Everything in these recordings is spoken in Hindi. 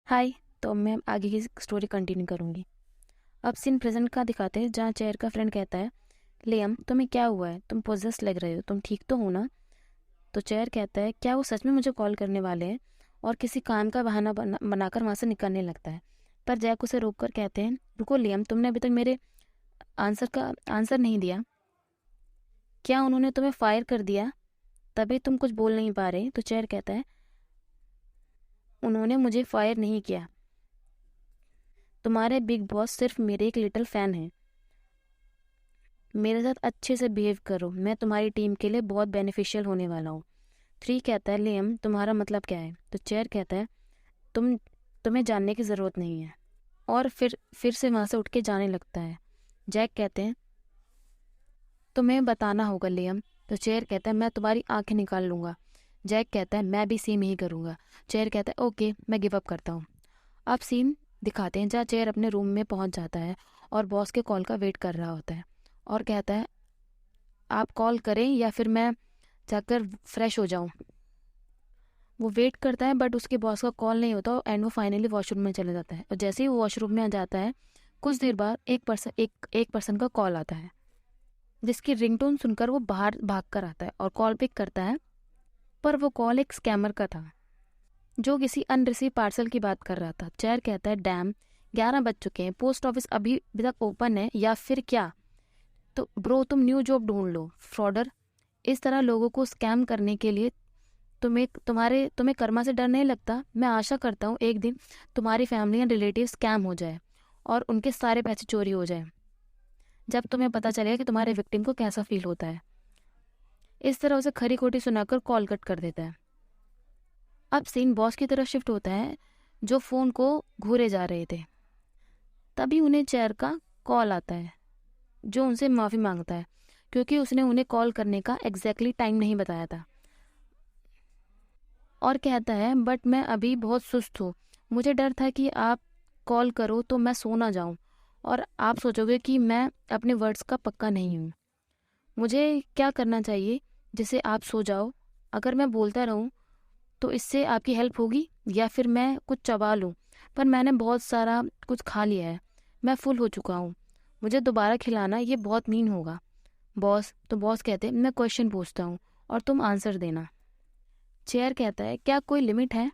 हाय। तो मैं आगे की स्टोरी कंटिन्यू करूँगी। अब सीन प्रेजेंट का दिखाते हैं, जहाँ चेयर का फ्रेंड कहता है, लियम तुम्हें क्या हुआ है, तुम पोजेस लग रहे हो, तुम ठीक तो हो ना? तो चेयर कहता है, क्या वो सच में मुझे कॉल करने वाले हैं? और किसी काम का बहाना बनाकर वहाँ से निकलने लगता है। पर जैक उसे रोक कर कहते हैं, रुको लियम, तुमने अभी तक मेरे आंसर नहीं दिया। क्या उन्होंने तुम्हें फायर कर दिया, तभी तुम कुछ बोल नहीं पा रहे? तो चेयर कहता है, उन्होंने मुझे फायर नहीं किया, तुम्हारे बिग बॉस सिर्फ मेरे एक लिटिल फैन हैं। मेरे साथ अच्छे से बिहेव करो, मैं तुम्हारी टीम के लिए बहुत बेनिफिशियल होने वाला हूँ। 3 कहता है, लियम तुम्हारा मतलब क्या है? तो चेयर कहता है, तुम तुम्हें जानने की ज़रूरत नहीं है। और फिर से वहाँ से उठ के जाने लगता है। जैक कहते हैं, तुम्हें बताना होगा लियम। तो चेयर कहता है, मैं तुम्हारी आंखें निकाल लूँगा। जैक कहता है, मैं भी सेम ही करूँगा। चेयर कहता है, ओके मैं गिव अप करता हूँ। अब सीन दिखाते हैं, जहाँ चेयर अपने रूम में पहुँच जाता है और बॉस के कॉल का वेट कर रहा होता है। और कहता है, आप कॉल करें या फिर मैं जाकर फ्रेश हो जाऊं? वो वेट करता है बट उसके बॉस का कॉल नहीं होता एंड वो फाइनली वॉशरूम में चले जाता है। और जैसे ही वो वॉशरूम में आ जाता है, कुछ देर बाद एक पर्सन का कॉल आता है, जिसकी रिंगटोन सुनकर वो बाहर भाग कर आता है और कॉल पिक करता है। पर वो कॉल एक स्कैमर का था, जो किसी अनरिसीव पार्सल की बात कर रहा था। चेयर कहता है, डैम 11 बज चुके हैं, पोस्ट ऑफिस अभी तक ओपन है या फिर क्या? तो ब्रो तुम न्यू जॉब ढूंढ लो, फ्रॉडर। इस तरह लोगों को स्कैम करने के लिए तुम्हें कर्मा से डर नहीं लगता? मैं आशा करता हूँ एक दिन तुम्हारी फैमिली एंड रिलेटिव स्कैम हो जाए और उनके सारे पैसे चोरी हो जाए, जब तुम्हें पता चलेगा कि तुम्हारे विक्टिम को कैसा फील होता है। इस तरह उसे खरी खोटी सुनाकर कॉल कट कर देता है। अब सीन बॉस की तरफ शिफ्ट होता है, जो फोन को घूरे जा रहे थे। तभी उन्हें चेयर का कॉल आता है, जो उनसे माफ़ी मांगता है क्योंकि उसने उन्हें कॉल करने का एग्जैक्टली टाइम नहीं बताया था। और कहता है, बट मैं अभी बहुत सुस्त हूँ, मुझे डर था कि आप कॉल करो तो मैं सो ना जाऊँ और आप सोचोगे कि मैं अपने वर्ड्स का पक्का नहीं हूँ। मुझे क्या करना चाहिए जिससे आप सो जाओ? अगर मैं बोलता रहूँ तो इससे आपकी हेल्प होगी या फिर मैं कुछ चबा लूँ? पर मैंने बहुत सारा कुछ खा लिया है, मैं फुल हो चुका हूँ, मुझे दोबारा खिलाना ये बहुत मीन होगा बॉस। तो बॉस कहते, मैं क्वेश्चन पूछता हूँ और तुम आंसर देना। चेयर कहता है, क्या कोई लिमिट है?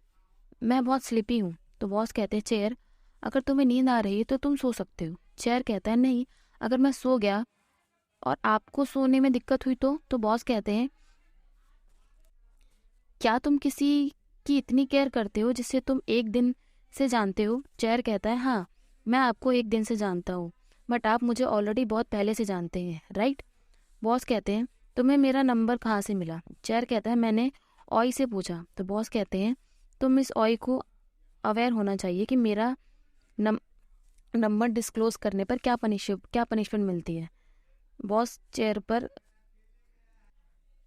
मैं बहुत स्लीपी हूँ। तो बॉस कहते हैं, चेयर अगर तुम्हें नींद आ रही है तो तुम सो सकते हो। चेयर कहता है, नहीं, अगर मैं सो गया और आपको सोने में दिक्कत हुई तो बॉस कहते हैं, क्या तुम किसी की इतनी केयर करते हो जिससे तुम एक दिन से जानते हो? चेयर कहता है, हाँ, मैं आपको एक दिन से जानता हूँ, बट आप मुझे ऑलरेडी बहुत पहले से जानते हैं, राइट? बॉस कहते हैं, तुम्हें मेरा नंबर कहाँ से मिला? चेयर कहता है, मैंने ऑय से पूछा। तो बॉस कहते हैं, तुम इस ऑय को अवेयर होना चाहिए कि मेरा नम, नंबर डिस्क्लोज करने पर क्या पनिशमेंट मिलती है। बॉस चेयर पर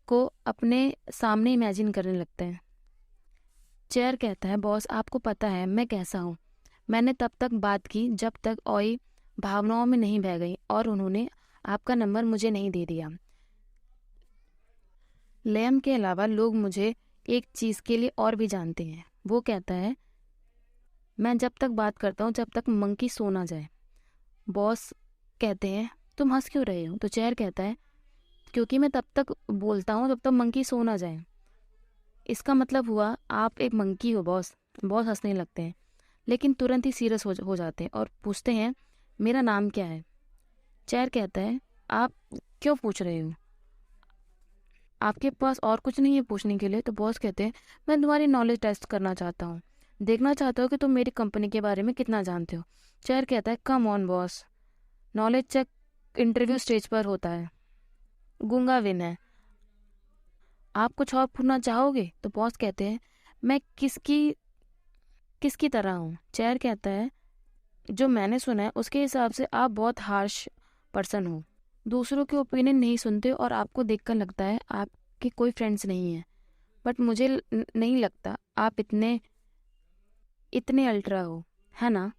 को अपने सामने इमेजिन करने लगते हैं। चेयर कहता है, बॉस आपको पता है मैं कैसा हूँ। मैंने तब तक बात की जब तक ऑय भावनाओं में नहीं बह गई और उन्होंने आपका नंबर मुझे नहीं दे दिया। लेम के अलावा लोग मुझे एक चीज़ के लिए और भी जानते हैं। वो कहता है, मैं जब तक बात करता हूँ जब तक मंकी सो ना जाए। बॉस कहते हैं, तुम हंस क्यों रहे हो? तो चेयर कहता है, क्योंकि मैं तब तक बोलता हूँ जब तक मंकी सो ना जाए। इसका मतलब हुआ आप एक मंकी हो बॉस। बॉस हंसने लगते हैं, लेकिन तुरंत ही सीरियस हो जाते हैं और पूछते हैं, मेरा नाम क्या है? चेयर कहता है, आप क्यों पूछ रहे हो? आपके पास और कुछ नहीं है पूछने के लिए? तो बॉस कहते हैं, मैं तुम्हारी नॉलेज टेस्ट करना चाहता हूँ, देखना चाहता हूँ कि तुम मेरी कंपनी के बारे में कितना जानते हो। चेयर कहता है, come on boss, knowledge check interview stage पर होता है, गूंगा विन है। आप कुछ और पूछना चाहोगे? तो बॉस कहते हैं, मैं किसकी किसकी तरह हूँ? चेयर कहता है, जो मैंने सुना है उसके हिसाब से आप बहुत हार्श पर्सन हो, दूसरों के ओपिनियन नहीं सुनते और आपको देखकर लगता है आपके कोई फ्रेंड्स नहीं है। बट मुझे नहीं लगता आप इतने इतने अल्ट्रा हो, है ना?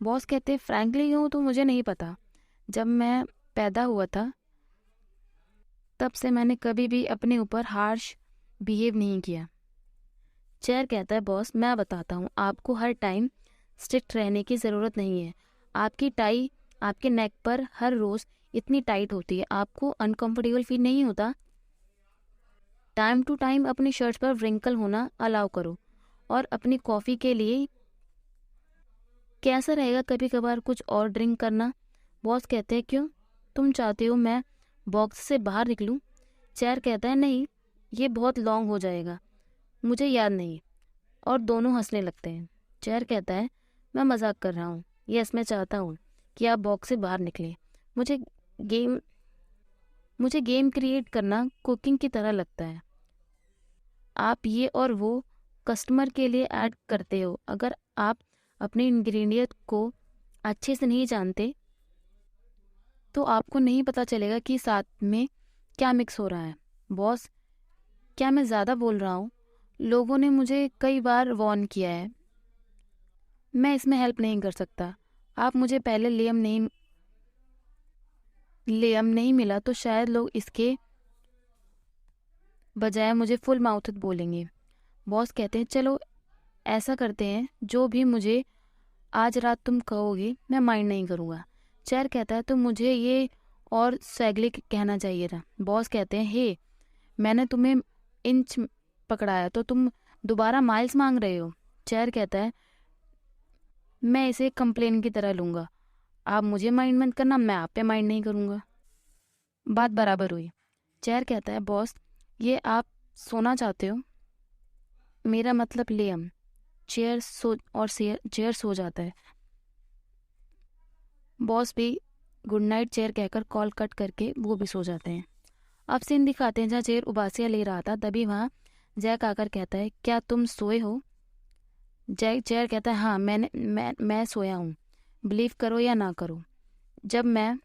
बॉस कहते, फ्रैंकली हूँ तो मुझे नहीं पता। जब मैं पैदा हुआ था तब से मैंने कभी भी अपने ऊपर हार्श बिहेव नहीं किया। चेयर कहता है बॉस मैं बताता हूँ, आपको हर टाइम स्ट्रिक्ट रहने की ज़रूरत नहीं है। आपकी टाई आपके नेक पर हर रोज़ इतनी टाइट होती है, आपको अनकंफर्टेबल फील नहीं होता? टाइम टू टाइम अपनी शर्ट पर व्रिंकल होना अलाउ करो। और अपनी कॉफ़ी के लिए कैसा रहेगा कभी कभार कुछ और ड्रिंक करना? बॉस कहते हैं क्यों, तुम चाहते हो मैं बॉक्स से बाहर निकलूं? चेयर कहता है नहीं, ये बहुत लॉन्ग हो जाएगा, मुझे याद नहीं। और दोनों हंसने लगते हैं। चेयर कहता है मैं मजाक कर रहा हूँ, यस मैं चाहता हूँ कि आप बॉक्स से बाहर निकलें। मुझे गेम मुझे गेम क्रिएट करना कुकिंग की तरह लगता है। आप ये और वो कस्टमर के लिए ऐड करते हो। अगर आप अपने इंग्रेडिएंट को अच्छे से नहीं जानते तो आपको नहीं पता चलेगा कि साथ में क्या मिक्स हो रहा है। बॉस क्या मैं ज़्यादा बोल रहा हूँ? लोगों ने मुझे कई बार वार्न किया है, मैं इसमें हेल्प नहीं कर सकता। आप मुझे पहले लियम नहीं मिला तो शायद लोग इसके बजाय मुझे फुल माउथड बोलेंगे। बॉस कहते हैं चलो ऐसा करते हैं, जो भी मुझे आज रात तुम कहोगे मैं माइंड नहीं करूँगा। चेयर कहता है तो मुझे ये और स्वैगली कहना चाहिए था। बॉस कहते हैं हे, मैंने तुम्हें इंच पकड़ाया तो तुम दोबारा माइल्स मांग रहे हो। चेयर कहता है मैं इसे कंप्लेन की तरह लूँगा, आप मुझे माइंड मत करना, मैं आप पे माइंड नहीं करूँगा। बात बराबर हुई। चेयर कहता है बॉस ये आप सोना चाहते हो? मेरा मतलब लियम। चेयर सो जाता है। बॉस भी गुड नाइट चेयर कहकर कॉल कट करके वो भी सो जाते हैं। अब सीन दिखाते हैं जहाँ चेयर उबासियाँ ले रहा था, तभी वहाँ जैक आकर कहता है क्या तुम सोए हो? चेयर कहता है हाँ मैं सोया हूँ, बिलीव करो या ना करो, जब मैं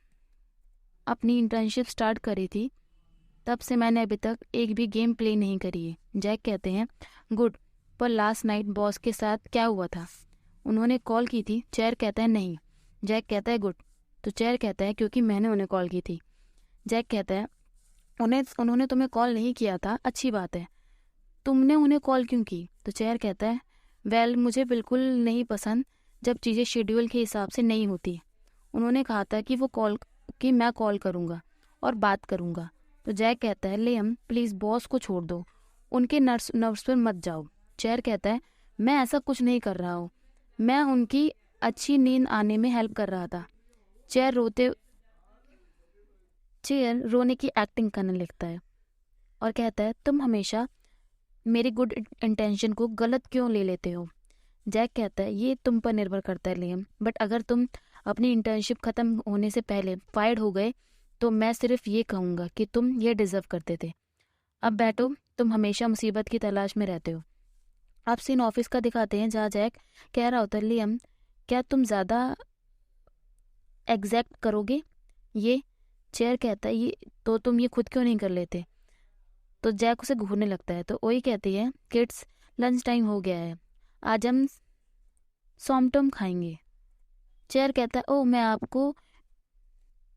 अपनी इंटर्नशिप स्टार्ट करी थी तब से मैंने अभी तक एक भी गेम प्ले नहीं करी है। जैक कहते हैं गुड, पर लास्ट नाइट बॉस के साथ क्या हुआ था? उन्होंने कॉल की थी। चेयर कहता है नहीं। जैक कहता है गुड, तो चेयर कहता है क्योंकि मैंने उन्हें कॉल की थी। जैक कहता है उन्होंने तुम्हें कॉल नहीं किया था, अच्छी बात है, तुमने उन्हें कॉल क्यों की? तो चेयर कहता है वेल मुझे बिल्कुल नहीं पसंद जब चीज़ें शेड्यूल के हिसाब से नहीं होती। उन्होंने कहा था कि मैं कॉल करूँगा और बात करूँगा। तो जैक कहता है लियम प्लीज़ बॉस को छोड़ दो, उनके नर्व्स पर मत जाओ। चेयर कहता है मैं ऐसा कुछ नहीं कर रहा हूँ, मैं उनकी अच्छी नींद आने में हेल्प कर रहा था। चेयर रोने की एक्टिंग करने लगता है और कहता है तुम हमेशा मेरी गुड इंटेंशन को गलत क्यों ले लेते हो? जैक कहता है ये तुम पर निर्भर करता है लियम, बट अगर तुम अपनी इंटर्नशिप ख़त्म होने से पहले फायर्ड हो गए तो मैं सिर्फ ये कहूँगा कि तुम ये डिज़र्व करते थे। अब बैठो, तुम हमेशा मुसीबत की तलाश में रहते हो। अब सीन ऑफिस का दिखाते हैं जहाँ जैक कह रहा होता है लियम क्या तुम ज़्यादा एग्जैक्ट करोगे ये? चेयर कहता है ये तो तुम ये खुद क्यों नहीं कर लेते? तो जैक उसे घूरने लगता है। तो वही कहती है किड्स लंच टाइम हो गया है, आज हम सॉमटम खाएंगे। चेयर कहता है ओह मैं आपको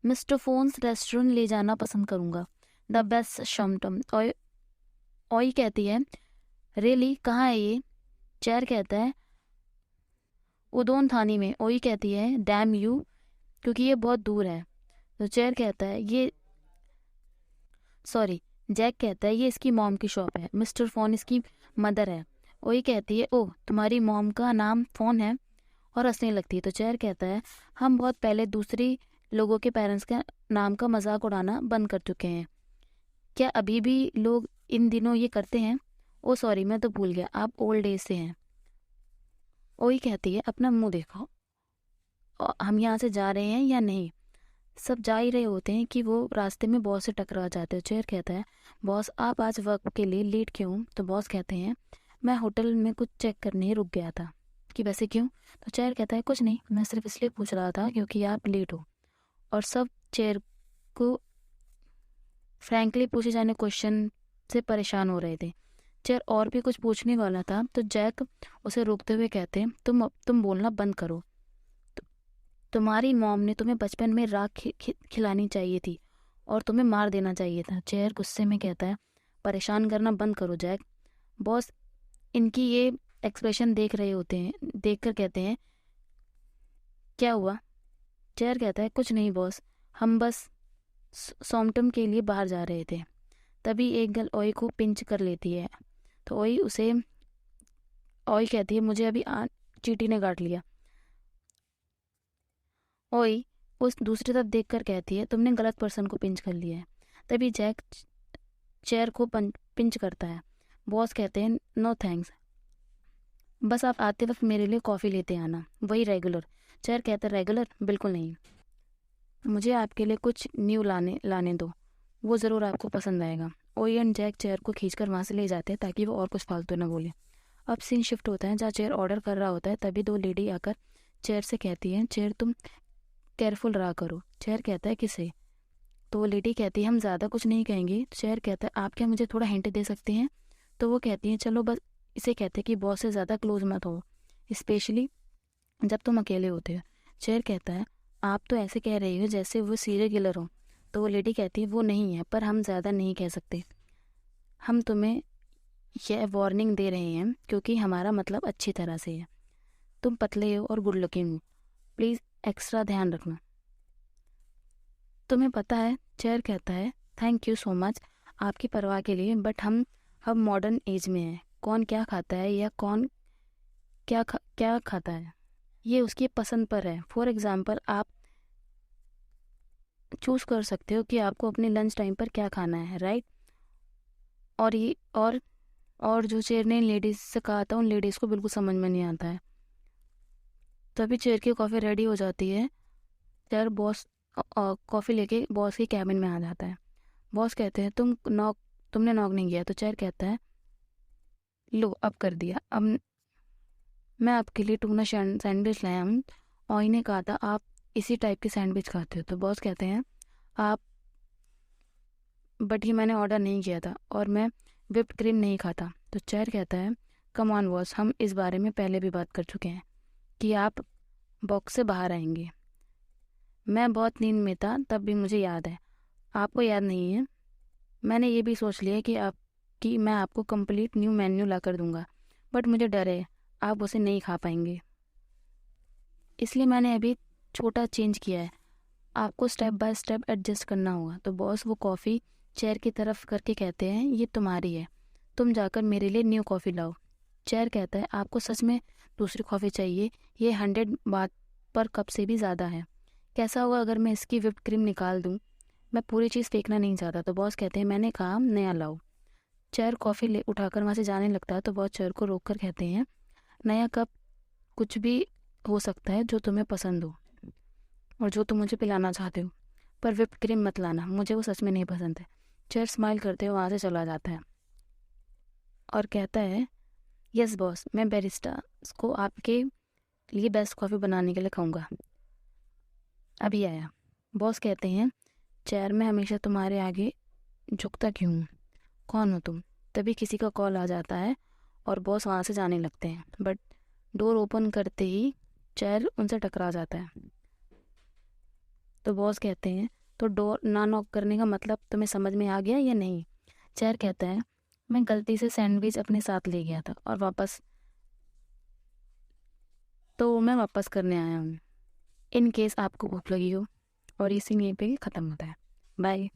मिस्टर फोन्स रेस्टोरेंट ले जाना पसंद करूँगा, द बेस्ट सॉमटम। ओई कहती है रियली कहाँ है ये? चेयर कहता है उदोन थानी में। ओई कहती है डैम यू, क्योंकि ये बहुत दूर है। तो चेयर कहता है जैक कहता है ये इसकी मॉम की शॉप है, मिस्टर फोन इसकी मदर है। ओई कहती है ओह तुम्हारी मॉम का नाम फोन है, और हंसने लगती है। तो चेयर कहता है हम बहुत पहले दूसरी लोगों के पेरेंट्स के नाम का मजाक उड़ाना बंद कर चुके हैं, क्या अभी भी लोग इन दिनों ये करते हैं? ओ सॉरी मैं तो भूल गया, आप ओल्ड एज से हैं। ओई कहती है अपना मुंह देखो, हम यहाँ से जा रहे हैं या नहीं? सब जा ही रहे होते हैं कि वो रास्ते में बॉस से टकरा जाते हैं। चेयर कहता है बॉस आप आज वर्क के लिए लेट क्यों? तो बॉस कहते हैं मैं होटल में कुछ चेक करने रुक गया था। कि वैसे क्यों? तो चेयर कहता है कुछ नहीं, मैं सिर्फ इसलिए पूछ रहा था क्योंकि आप लेट हो। और सब चेयर को फ्रैंकली पूछे जाने क्वेश्चन से परेशान हो रहे थे। चेयर और भी कुछ पूछने वाला था तो जैक उसे रोकते हुए कहते हैं तुम बोलना बंद करो, तुम्हारी मॉम ने तुम्हें बचपन में राख खिलानी चाहिए थी और तुम्हें मार देना चाहिए था। चेयर गुस्से में कहता है परेशान करना बंद करो जैक। बॉस इनकी ये एक्सप्रेशन देख रहे होते हैं, देखकर कहते हैं क्या हुआ। चेयर कहता है कुछ नहीं बॉस, हम बस सॉम्पटम के लिए बाहर जा रहे थे। तभी एक गर्ल ओई को पिंच कर लेती है। तो ओई कहती है मुझे अभी चींटी ने काट लिया। ओई उस दूसरी तरफ देखकर कहती है तुमने गलत पर्सन को पिंच कर लिया है। तभी जैक चेयर को पिंच करता है। बॉस कहते हैं नो थैंक्स, बस आप आते वक्त मेरे लिए कॉफ़ी लेते आना, वही रेगुलर। चेयर कहता है रेगुलर बिल्कुल नहीं, मुझे आपके लिए कुछ न्यू लाने दो, वो ज़रूर आपको पसंद आएगा। ओई एंड जैक चेयर को खींचकर वहाँ से ले जाते हैं ताकि वो और कुछ फालतू ना बोले। अब सीन शिफ्ट होता है जहाँ चेयर ऑर्डर कर रहा होता है। तभी दो लेडी आकर चेयर से कहती हैं चेयर तुम केयरफुल रहा करो। चेयर कहता है किसे? तो वो लेडी कहती है हम ज़्यादा कुछ नहीं कहेंगे। चेयर कहता है आप क्या मुझे थोड़ा हिंट दे सकते हैं? तो वो कहती हैं चलो बस इसे कहते हैं कि बॉस से ज़्यादा क्लोज मत हो, स्पेशली जब तुम अकेले होते हो। चेयर कहता है आप तो ऐसे कह रही हो जैसे वो सीरियल किलर हो। तो वो लेडी कहती है वो नहीं है, पर हम ज़्यादा नहीं कह सकते। हम तुम्हें यह वार्निंग दे रहे हैं क्योंकि हमारा मतलब अच्छी तरह से है। तुम पतले हो और गुड लुकिंग हो, प्लीज़ एक्स्ट्रा ध्यान रखना। तुम्हें पता है, चेयर कहता है थैंक यू सो मच आपकी परवाह के लिए, बट हम मॉडर्न एज में हैं। कौन क्या खाता है या कौन क्या खाता है ये उसकी पसंद पर है। फॉर एग्ज़ाम्पल आप चूज़ कर सकते हो कि आपको अपने लंच टाइम पर क्या खाना है, राइट? और ये और जो चेयर ने लेडीज़ से कहा था उन लेडीज़ को बिल्कुल समझ में नहीं आता है। तभी चेयर की कॉफ़ी रेडी हो जाती है। चेयर कॉफ़ी लेके बॉस के कैबिन में आ जाता है। बॉस कहते हैं तुमने नॉक नहीं किया। तो चेयर कहता है लो अब कर दिया, अब मैं आपके लिए टूना सैंडविच लाया हूँ। और इन्हें कहा था आप इसी टाइप के सैंडविच खाते हो। तो बॉस कहते हैं आप बट ही मैंने ऑर्डर नहीं किया था और मैं विप्ड क्रीम नहीं खाता। तो चेयर कहता है कम ऑन बॉस, हम इस बारे में पहले भी बात कर चुके हैं कि आप बॉक्स से बाहर आएंगे। मैं बहुत नींद में था तब भी मुझे याद है, आपको याद नहीं है? मैंने ये भी सोच लिया कि मैं आपको कंप्लीट न्यू मेन्यू ला कर दूंगा, बट मुझे डर है आप उसे नहीं खा पाएंगे, इसलिए मैंने अभी छोटा चेंज किया है। आपको स्टेप बाय स्टेप एडजस्ट करना होगा। तो बॉस वो कॉफ़ी चेयर की तरफ करके कहते हैं ये तुम्हारी है, तुम जाकर मेरे लिए न्यू कॉफ़ी लाओ। चेयर कहता है आपको सच में दूसरी कॉफ़ी चाहिए? ये 100 बात पर कप से भी ज़्यादा है। कैसा होगा अगर मैं इसकी विप्ड क्रीम निकाल दूँ? मैं पूरी चीज़ फेंकना नहीं चाहता। तो बॉस कहते हैं मैंने कहा नया लाओ। चेयर कॉफ़ी ले उठाकर वहाँ से जाने लगता है। तो बॉस चेयर को रोक कर कहते हैं नया कप कुछ भी हो सकता है जो तुम्हें पसंद हो और जो तुम मुझे पिलाना चाहते हो, पर विप्ड क्रीम मत लाना, मुझे वो सच में नहीं पसंद है। चेयर स्माइल करते हुए वहाँ से चला जाता है और कहता है यस बॉस, मैं बैरिस्टा को आपके लिए बेस्ट कॉफ़ी बनाने के लिए कहूँगा, अभी आया। बॉस कहते हैं चेयर मैं हमेशा तुम्हारे आगे झुकता क्यों हूँ, कौन हो तुम? तभी किसी का कॉल आ जाता है और बॉस वहाँ से जाने लगते हैं, बट डोर ओपन करते ही चेयर उनसे टकरा जाता है। तो बॉस कहते हैं तो डोर ना नॉक करने का मतलब तुम्हें समझ में आ गया या नहीं? चेयर कहता है मैं गलती से सैंडविच अपने साथ ले गया था और मैं वापस करने आया हूँ, इन केस आपको भूख लगी हो। और ये सीन यहीं पे ख़त्म होता है। बाय।